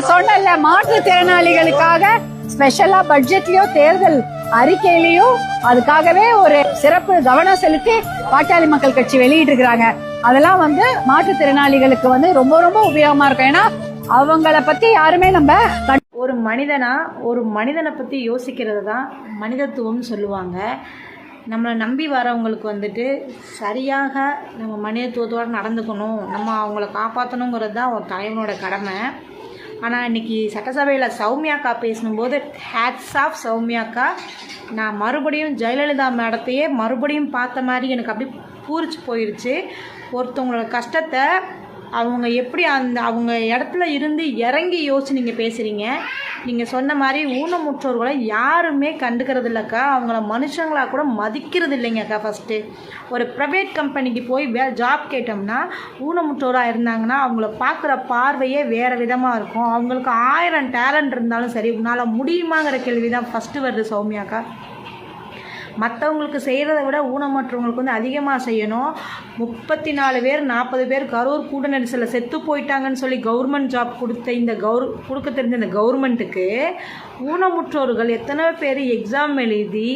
நான் சொன்னேன்ல மாற்றுத்திறனாளிகளுக்காக ஸ்பெஷலா பட்ஜெட்லயும் தேர்தல் அறிக்கையிலயும் அதுக்காகவே ஒரு சிறப்பு கவனம் செலுத்தி பாட்டாளி மக்கள் கட்சி வெளியிட்டு இருக்கிறாங்க. அதெல்லாம் மாற்றுத்திறனாளிகளுக்கு ரொம்ப ரொம்ப உபயோகமா இருக்கும். ஏன்னா அவங்கள பத்தி யாருமே நம்ம ஒரு மனிதனை பற்றி யோசிக்கிறது தான் மனிதத்துவம்னு சொல்லுவாங்க. நம்மளை நம்பி வரவங்களுக்கு சரியாக நம்ம மனிதத்துவத்தோடு நடந்துக்கணும், நம்ம அவங்கள காப்பாற்றணுங்கிறது தான் ஒரு தலைவனோட கடமை. ஆனால் இன்றைக்கி சட்டசபையில் சௌமியாக்கா பேசும்போது ஹேட்ஸ் ஆஃப் சௌமியாக்கா, நான் மறுபடியும் ஜெயலலிதா மேடத்தையே மறுபடியும் பார்த்த மாதிரி எனக்கு அப்படி பூரிச்சு போயிடுச்சு. ஒருத்தவங்களோட கஷ்டத்தை அவங்க எப்படி அவங்க இடத்துல இருந்து இறங்கி யோசிச்சு நீங்கள் பேசுகிறீங்க. நீங்கள் சொன்ன மாதிரி ஊனமுற்றோர்களை யாருமே கண்டுக்கிறது இல்லைக்கா, அவங்கள மனுஷங்களாக கூட மதிக்கிறது இல்லைங்கக்கா. ஃபஸ்ட்டு ஒரு ப்ரைவேட் கம்பெனிக்கு போய் ஜாப் கேட்டோம்னா ஊனமுற்றோராக இருந்தாங்கன்னா அவங்கள பார்க்குற பார்வையே வேறு விதமாக இருக்கும். அவங்களுக்கு 1000 டேலண்ட் இருந்தாலும் சரி, உன்னால் முடியுமாங்கிற கேள்வி தான் ஃபஸ்ட்டு வருது சௌமியாக்கா. மற்றவங்களுக்கு செய்கிறத விட ஊனமற்றவங்களுக்கு அதிகமாக செய்யணும். 34 பேர் 40 பேர் கரூர் கூட்ட நெரிசலில் செத்து போயிட்டாங்கன்னு சொல்லி கவர்மெண்ட் ஜாப் கொடுக்க தெரிஞ்ச இந்த கவர்மெண்ட்டுக்கு ஊனமுற்றோர்கள் எத்தனை பேர் எக்ஸாம் எழுதி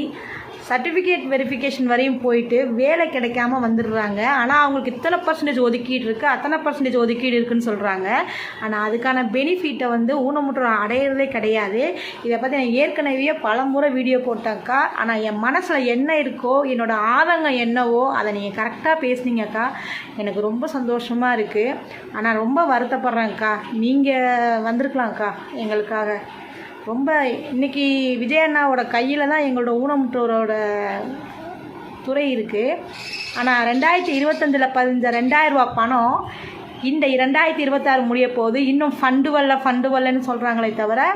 சர்டிஃபிகேட் வெரிஃபிகேஷன் வரையும் போயிட்டு வேலை கிடைக்காம வந்துடுறாங்க. ஆனால் அவங்களுக்கு இத்தனை % ஒதுக்கீடு இருக்குது, அத்தனை % ஒதுக்கீடு இருக்குதுன்னு சொல்கிறாங்க. ஆனால் அதுக்கான பெனிஃபிட்டை ஊனமுற்றோர் அடையிறதே கிடையாது. இதை பற்றி நான் ஏற்கனவே பல முறை வீடியோ போட்டாக்கா. ஆனால் என் மனசில் என்ன இருக்கோ, என்னோடய ஆதங்கம் என்னவோ அதை நீங்கள் கரெக்டாக பேசுனீங்கக்கா. எனக்கு ரொம்ப சந்தோஷமாக இருக்குது. ஆனால் ரொம்ப வருத்தப்படுறேன்க்கா. நீங்கள் வந்திருக்கலாம்க்கா எங்களுக்காக. ரொம்ப இன்றைக்கி விஜயண்ணாவோட கையில் தான் எங்களோட ஊனமுற்றோரோட துறை இருக்குது. ஆனால் 2025 பதிஞ்ச 2000 ரூபா பணம் இந்த 2026 முடிய போகுது. இன்னும் ஃபண்டு வரலன்னு சொல்கிறாங்களே தவிர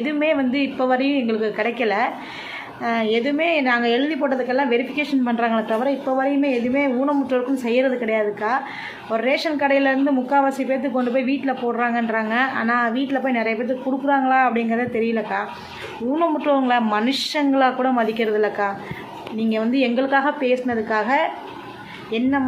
எதுவுமே இப்போ வரையும் எங்களுக்கு கிடைக்கல. எதுவுமே நாங்கள் எழுதி போட்டதுக்கெல்லாம் வெரிஃபிகேஷன் பண்ணுறாங்களே தவிர இப்போ வரையுமே எதுவுமே ஊனமுற்றோருக்கும் செய்கிறது கிடையாதுக்கா. ஒரு ரேஷன் கடையிலேருந்து 3/4 பேர்த்துக்கு கொண்டு போய் வீட்டில் போடுறாங்கன்றாங்க. ஆனால் வீட்டில் போய் நிறைய பேர்த்துக்கு கொடுக்குறாங்களா அப்படிங்கிறதே தெரியலக்கா. ஊனமுற்றவங்கள மனுஷங்களாக கூட மதிக்கிறது இல்லைக்கா. நீங்கள் எங்களுக்காக பேசினதுக்காக என்ன